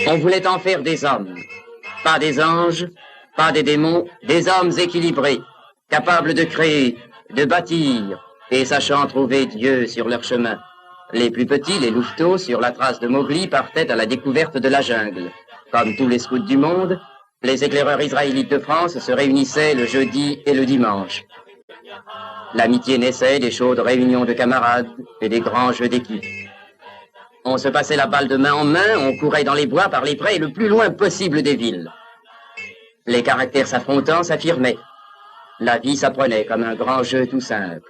On voulait en faire des hommes, pas des anges, pas des démons, des hommes équilibrés, capables de créer, de bâtir, et sachant trouver Dieu sur leur chemin. Les plus petits, les louveteaux, sur la trace de Mowgli, partaient à la découverte de la jungle. Comme tous les scouts du monde, les éclaireurs israélites de France se réunissaient le jeudi et le dimanche. L'amitié naissait des chaudes réunions de camarades et des grands jeux d'équipe. On se passait la balle de main en main, on courait dans les bois par les prés le plus loin possible des villes. Les caractères s'affrontant s'affirmaient. La vie s'apprenait comme un grand jeu tout simple.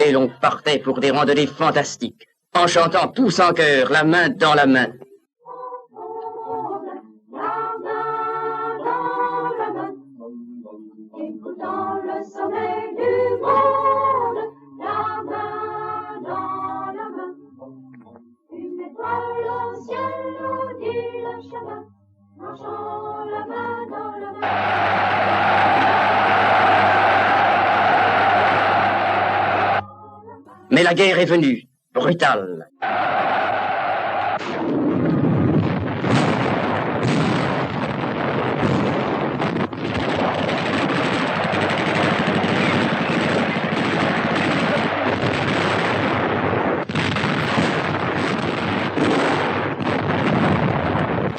Et l'on partait pour des randonnées fantastiques, en chantant tous en chœur, la main dans la main. Mais la guerre est venue, brutale.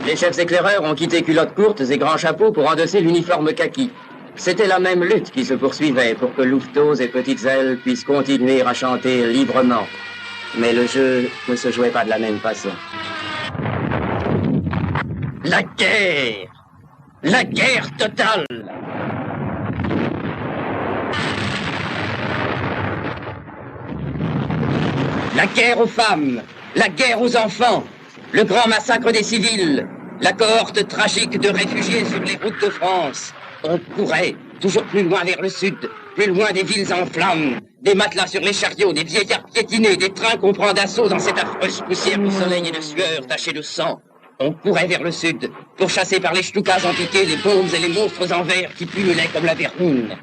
Les chefs éclaireurs ont quitté culottes courtes et grands chapeaux pour endosser l'uniforme kaki. C'était la même lutte qui se poursuivait pour que louveteaux et petites ailes puissent continuer à chanter librement. Mais le jeu ne se jouait pas de la même façon. La guerre! La guerre totale! La guerre aux femmes! La guerre aux enfants! Le grand massacre des civils! La cohorte tragique de réfugiés sur les routes de France! On courait toujours plus loin vers le sud, plus loin des villes en flammes, des matelas sur les chariots, des vieillards piétinés, des trains qu'on prend d'assaut dans cette affreuse poussière de soleil et de sueur tachée de sang. On courait vers le sud, pour chasser par les ch'toukas en piqué les bombes et les monstres en verre qui pullulaient comme la vermine.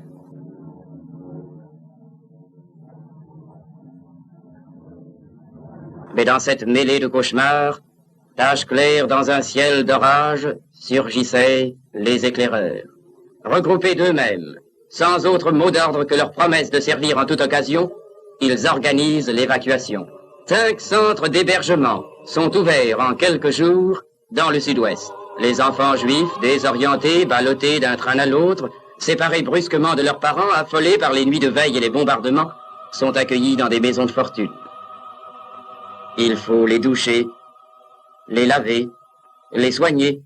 Mais dans cette mêlée de cauchemars, taches claires dans un ciel d'orage, surgissaient les éclaireurs. Regroupés d'eux-mêmes, sans autre mot d'ordre que leur promesse de servir en toute occasion, ils organisent l'évacuation. 5 centres d'hébergement sont ouverts en quelques jours dans le sud-ouest. Les enfants juifs, désorientés, ballottés d'un train à l'autre, séparés brusquement de leurs parents, affolés par les nuits de veille et les bombardements, sont accueillis dans des maisons de fortune. Il faut les doucher, les laver, les soigner.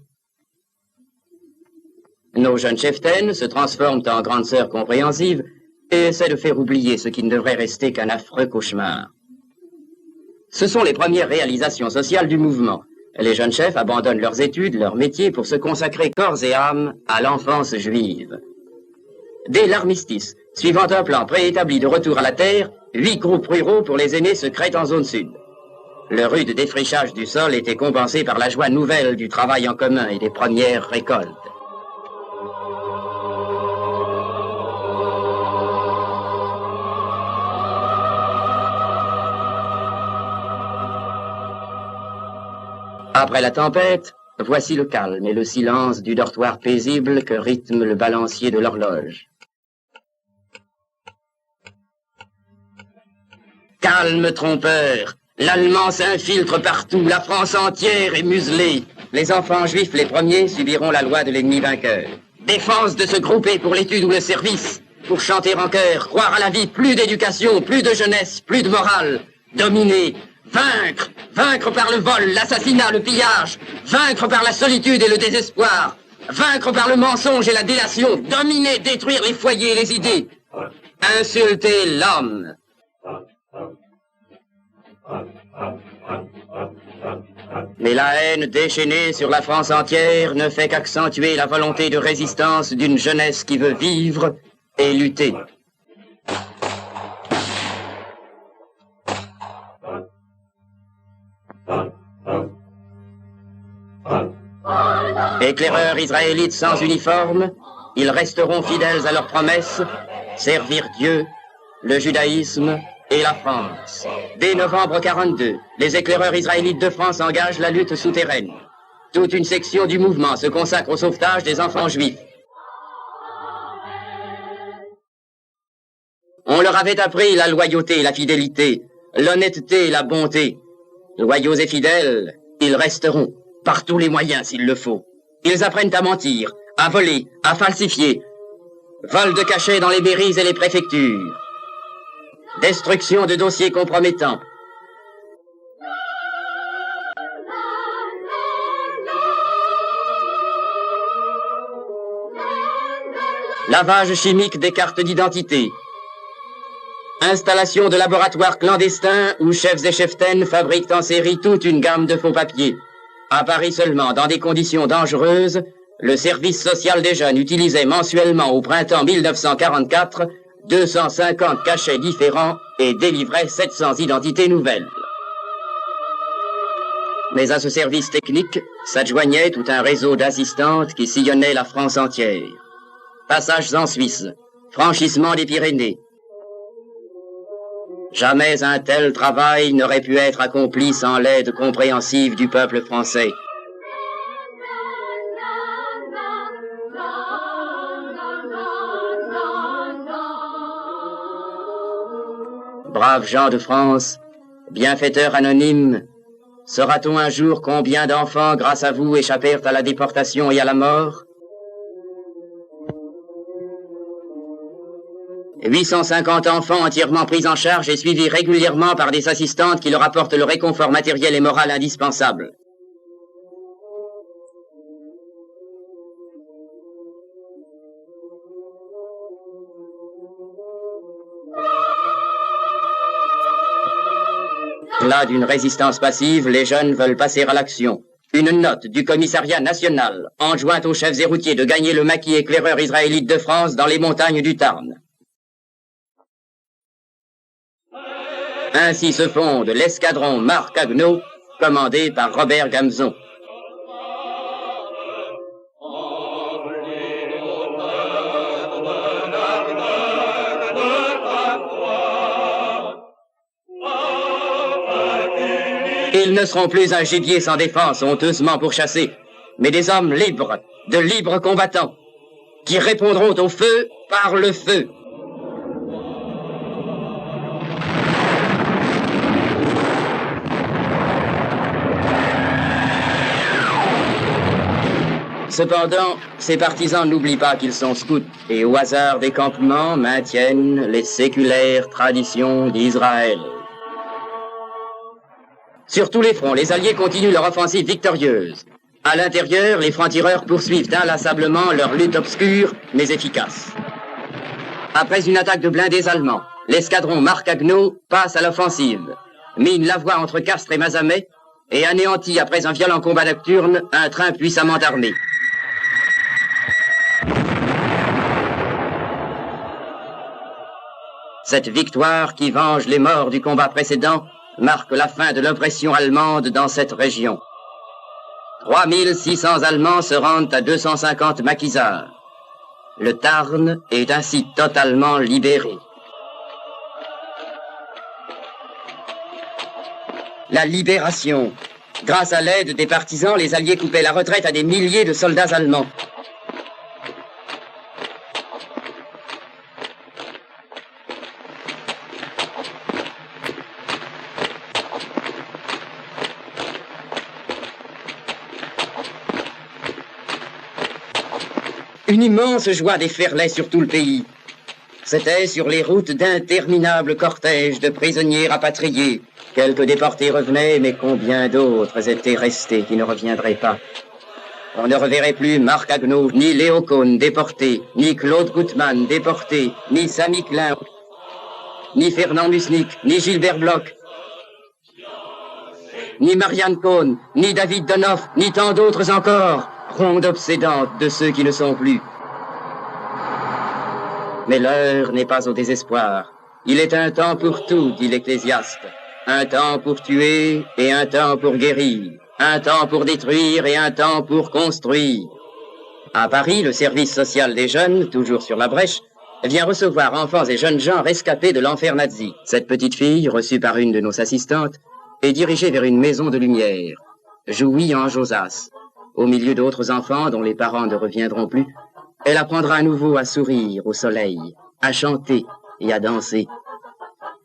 Nos jeunes cheftaines se transforment en grandes sœurs compréhensives et essaient de faire oublier ce qui ne devrait rester qu'un affreux cauchemar. Ce sont les premières réalisations sociales du mouvement. Les jeunes chefs abandonnent leurs études, leur métier pour se consacrer corps et âme à l'enfance juive. Dès l'armistice, suivant un plan préétabli de retour à la terre, 8 groupes ruraux pour les aînés se créent en zone sud. Le rude défrichage du sol était compensé par la joie nouvelle du travail en commun et des premières récoltes. Après la tempête, voici le calme et le silence du dortoir paisible que rythme le balancier de l'horloge. Calme trompeur, l'Allemand s'infiltre partout, la France entière est muselée. Les enfants juifs, les premiers, subiront la loi de l'ennemi vainqueur. Défense de se grouper pour l'étude ou le service, pour chanter en chœur, croire à la vie, plus d'éducation, plus de jeunesse, plus de morale, dominer. Vaincre, vaincre par le vol, l'assassinat, le pillage, vaincre par la solitude et le désespoir, vaincre par le mensonge et la délation, dominer, détruire les foyers et les idées, insulter l'homme. Mais la haine déchaînée sur la France entière ne fait qu'accentuer la volonté de résistance d'une jeunesse qui veut vivre et lutter. Éclaireurs israélites sans uniforme, ils resteront fidèles à leurs promesses, servir Dieu, le judaïsme et la France. Dès novembre 42, les éclaireurs israélites de France engagent la lutte souterraine. Toute une section du mouvement se consacre au sauvetage des enfants juifs. On leur avait appris la loyauté et la fidélité, l'honnêteté et la bonté. Loyaux et fidèles, ils resteront, par tous les moyens s'il le faut. Ils apprennent à mentir, à voler, à falsifier. Vol de cachets dans les mairies et les préfectures. Destruction de dossiers compromettants. Lavage chimique des cartes d'identité. Installation de laboratoires clandestins où chefs et cheftaines fabriquent en série toute une gamme de faux papiers. À Paris seulement, dans des conditions dangereuses, le service social des jeunes utilisait mensuellement au printemps 1944 250 cachets différents et délivrait 700 identités nouvelles. Mais à ce service technique s'adjoignait tout un réseau d'assistantes qui sillonnait la France entière. Passages en Suisse, franchissement des Pyrénées. Jamais un tel travail n'aurait pu être accompli sans l'aide compréhensive du peuple français. Braves gens de France, bienfaiteurs anonymes, saura-t-on un jour combien d'enfants, grâce à vous, échappèrent à la déportation et à la mort? 850 enfants entièrement pris en charge et suivis régulièrement par des assistantes qui leur apportent le réconfort matériel et moral indispensable. Là d'une résistance passive, les jeunes veulent passer à l'action. Une note du commissariat national enjoint aux chefs et routiers de gagner le maquis éclaireur israélite de France dans les montagnes du Tarn. Ainsi se fonde l'escadron Marc Agneau, commandé par Robert Gamzon. Ils ne seront plus un gibier sans défense, honteusement pourchassés, mais des hommes libres, de libres combattants, qui répondront au feu par le feu. Cependant, ces partisans n'oublient pas qu'ils sont scouts et au hasard des campements maintiennent les séculaires traditions d'Israël. Sur tous les fronts, les Alliés continuent leur offensive victorieuse. À l'intérieur, les francs-tireurs poursuivent inlassablement leur lutte obscure, mais efficace. Après une attaque de blindés allemands, l'escadron Marc Agneau passe à l'offensive, mine la voie entre Castres et Mazamet, et anéantit après un violent combat nocturne un train puissamment armé. Cette victoire qui venge les morts du combat précédent marque la fin de l'oppression allemande dans cette région. 3600 Allemands se rendent à 250 maquisards. Le Tarn est ainsi totalement libéré. La libération. Grâce à l'aide des partisans, les Alliés coupaient la retraite à des milliers de soldats allemands. Une immense joie déferlait sur tout le pays. C'était sur les routes d'interminables cortèges de prisonniers rapatriés. Quelques déportés revenaient, mais combien d'autres étaient restés qui ne reviendraient pas. On ne reverrait plus Marc Agneau, ni Léo Kohn déporté, ni Claude Gutmann déporté, ni Samy Klein, ni Fernand Musnik, ni Gilbert Bloch, ni Marianne Kohn, ni David Donoff, ni tant d'autres encore. Ronde obsédante de ceux qui ne sont plus. Mais l'heure n'est pas au désespoir. Il est un temps pour tout, dit l'Ecclésiaste. Un temps pour tuer et un temps pour guérir. Un temps pour détruire et un temps pour construire. À Paris, le service social des jeunes, toujours sur la brèche, vient recevoir enfants et jeunes gens rescapés de l'enfer nazi. Cette petite fille, reçue par une de nos assistantes, est dirigée vers une maison de lumière, jouie en Josas. Au milieu d'autres enfants dont les parents ne reviendront plus, elle apprendra à nouveau à sourire au soleil, à chanter et à danser.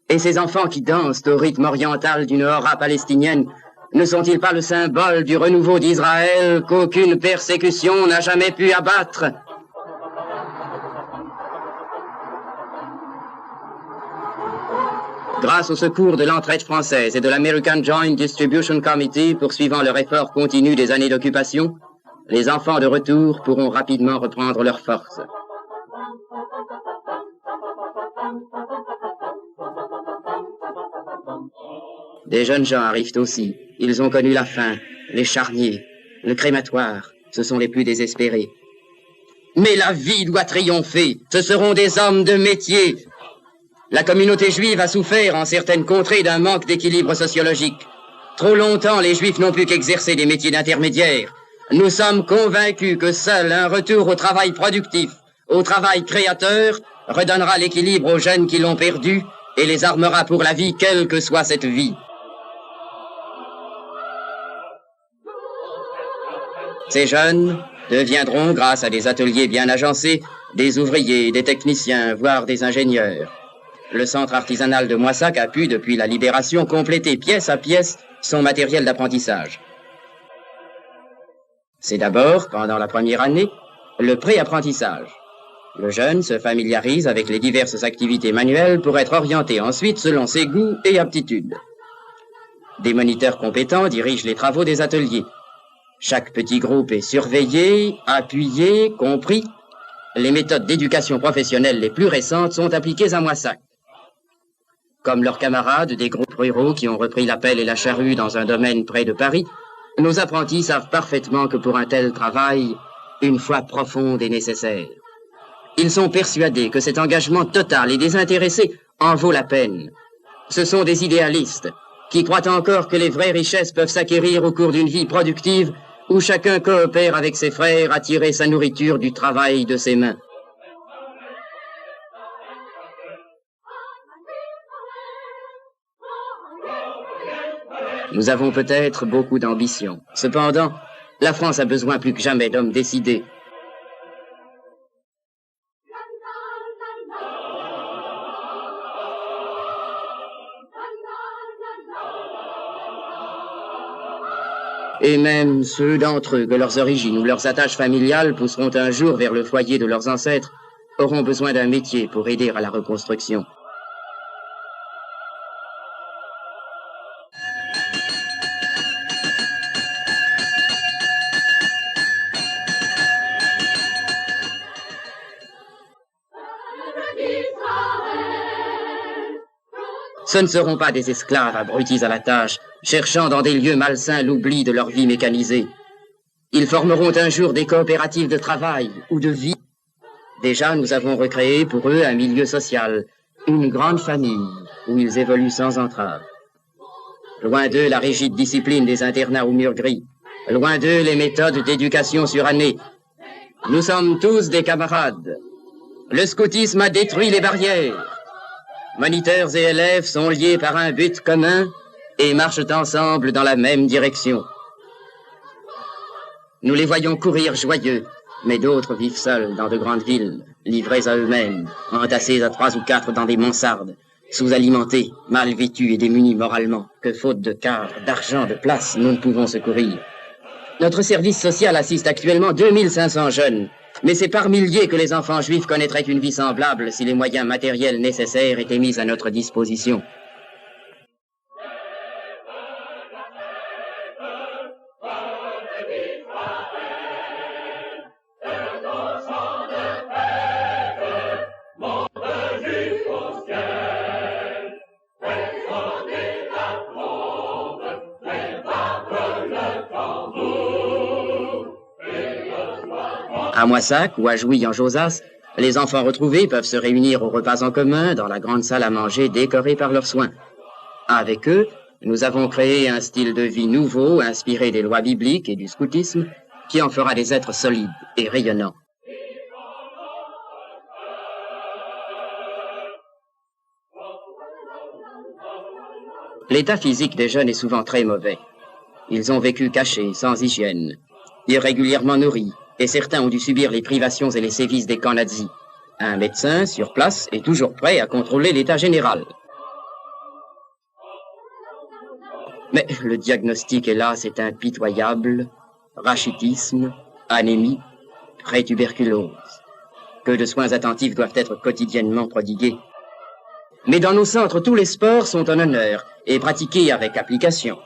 Et ces enfants qui dansent au rythme oriental d'une aura palestinienne, ne sont-ils pas le symbole du renouveau d'Israël qu'aucune persécution n'a jamais pu abattre? Grâce au secours de l'entraide française et de l'American Joint Distribution Committee poursuivant leur effort continu des années d'occupation, les enfants de retour pourront rapidement reprendre leurs forces. Des jeunes gens arrivent aussi. Ils ont connu la faim, les charniers, le crématoire. Ce sont les plus désespérés. Mais la vie doit triompher. Ce seront des hommes de métier. La communauté juive a souffert en certaines contrées d'un manque d'équilibre sociologique. Trop longtemps, les juifs n'ont pu qu'exercer des métiers d'intermédiaires. Nous sommes convaincus que seul un retour au travail productif, au travail créateur, redonnera l'équilibre aux jeunes qui l'ont perdu et les armera pour la vie, quelle que soit cette vie. Ces jeunes deviendront, grâce à des ateliers bien agencés, des ouvriers, des techniciens, voire des ingénieurs. Le centre artisanal de Moissac a pu, depuis la libération, compléter pièce à pièce son matériel d'apprentissage. C'est d'abord, pendant la première année, le pré-apprentissage. Le jeune se familiarise avec les diverses activités manuelles pour être orienté ensuite selon ses goûts et aptitudes. Des moniteurs compétents dirigent les travaux des ateliers. Chaque petit groupe est surveillé, appuyé, compris. Les méthodes d'éducation professionnelle les plus récentes sont appliquées à Moissac. Comme leurs camarades des groupes ruraux qui ont repris la pelle et la charrue dans un domaine près de Paris, nos apprentis savent parfaitement que pour un tel travail, une foi profonde est nécessaire. Ils sont persuadés que cet engagement total et désintéressé en vaut la peine. Ce sont des idéalistes qui croient encore que les vraies richesses peuvent s'acquérir au cours d'une vie productive où chacun coopère avec ses frères à tirer sa nourriture du travail de ses mains. Nous avons peut-être beaucoup d'ambition. Cependant, la France a besoin plus que jamais d'hommes décidés. Et même ceux d'entre eux que leurs origines ou leurs attaches familiales pousseront un jour vers le foyer de leurs ancêtres auront besoin d'un métier pour aider à la reconstruction. Ce ne seront pas des esclaves abrutis à la tâche, cherchant dans des lieux malsains l'oubli de leur vie mécanisée. Ils formeront un jour des coopératives de travail ou de vie. Déjà, nous avons recréé pour eux un milieu social, une grande famille où ils évoluent sans entrave. Loin d'eux la rigide discipline des internats aux murs gris. Loin d'eux les méthodes d'éducation surannée. Nous sommes tous des camarades. Le scoutisme a détruit les barrières. Moniteurs et élèves sont liés par un but commun et marchent ensemble dans la même direction. Nous les voyons courir joyeux, mais d'autres vivent seuls dans de grandes villes, livrés à eux-mêmes, entassés à 3 ou 4 dans des mansardes, sous-alimentés, mal vêtus et démunis moralement, que faute de cadre, d'argent, de place, nous ne pouvons secourir. Notre service social assiste actuellement 2500 jeunes, mais c'est par milliers que les enfants juifs connaîtraient une vie semblable si les moyens matériels nécessaires étaient mis à notre disposition. À Moissac ou à Jouy en Josas, les enfants retrouvés peuvent se réunir au repas en commun dans la grande salle à manger décorée par leurs soins. Avec eux, nous avons créé un style de vie nouveau inspiré des lois bibliques et du scoutisme qui en fera des êtres solides et rayonnants. L'état physique des jeunes est souvent très mauvais. Ils ont vécu cachés, sans hygiène, irrégulièrement nourris, et certains ont dû subir les privations et les sévices des camps nazis. Un médecin, sur place, est toujours prêt à contrôler l'état général. Mais le diagnostic, hélas, est impitoyable. Rachitisme, anémie, pré-tuberculose. Que de soins attentifs doivent être quotidiennement prodigués. Mais dans nos centres, tous les sports sont en honneur et pratiqués avec application.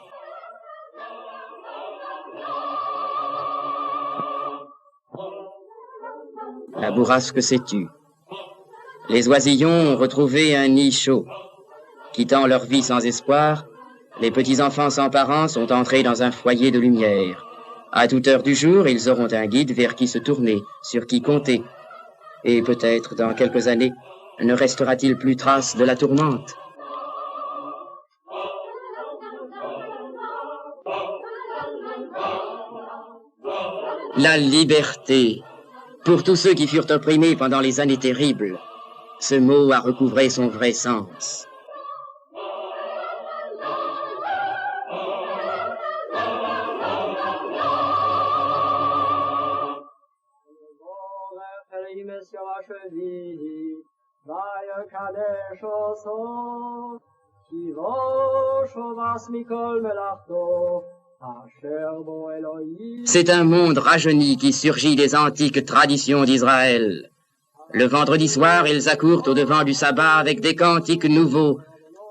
La bourrasque s'est tue. Les oisillons ont retrouvé un nid chaud. Quittant leur vie sans espoir, les petits-enfants sans parents sont entrés dans un foyer de lumière. À toute heure du jour, ils auront un guide vers qui se tourner, sur qui compter. Et peut-être, dans quelques années, ne restera-t-il plus trace de la tourmente? La liberté. Pour tous ceux qui furent opprimés pendant les années terribles, ce mot a recouvré son vrai sens. C'est un monde rajeuni qui surgit des antiques traditions d'Israël. Le vendredi soir, ils accourent au devant du sabbat avec des cantiques nouveaux.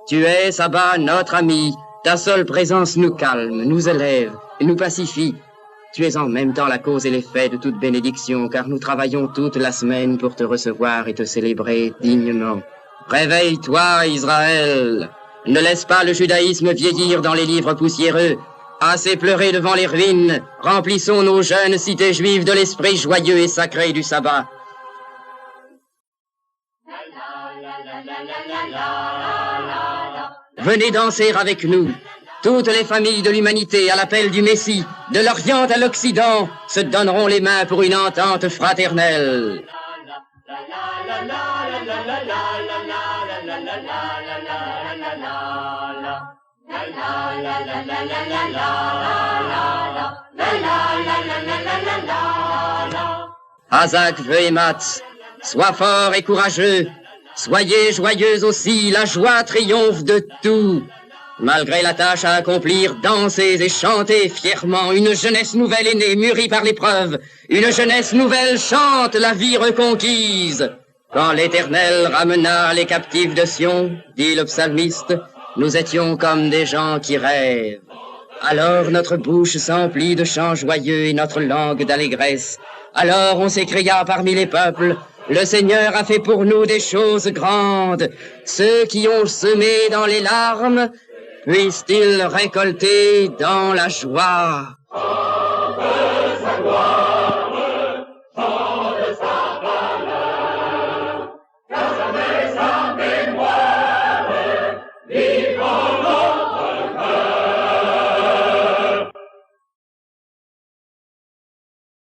Tu es, sabbat, notre ami. Ta seule présence nous calme, nous élève, nous pacifie. Tu es en même temps la cause et l'effet de toute bénédiction, car nous travaillons toute la semaine pour te recevoir et te célébrer dignement. Réveille-toi, Israël. Ne laisse pas le judaïsme vieillir dans les livres poussiéreux. Assez pleuré devant les ruines, remplissons nos jeunes cités juives de l'esprit joyeux et sacré du sabbat. Venez danser avec nous. Toutes les familles de l'humanité, à l'appel du Messie, de l'Orient à l'Occident, se donneront les mains pour une entente fraternelle. Hazak Vehematz, sois fort et courageux, soyez joyeux aussi, la joie triomphe de tout. Malgré la tâche à accomplir, dansez et chantez fièrement, une jeunesse nouvelle est née, mûrie par l'épreuve, une jeunesse nouvelle chante la vie reconquise. Quand l'Éternel ramena les captifs de Sion, dit le psalmiste, nous étions comme des gens qui rêvent. Alors notre bouche s'emplit de chants joyeux et notre langue d'allégresse. Alors on s'écria parmi les peuples, le Seigneur a fait pour nous des choses grandes. Ceux qui ont semé dans les larmes, puissent-ils récolter dans la joie.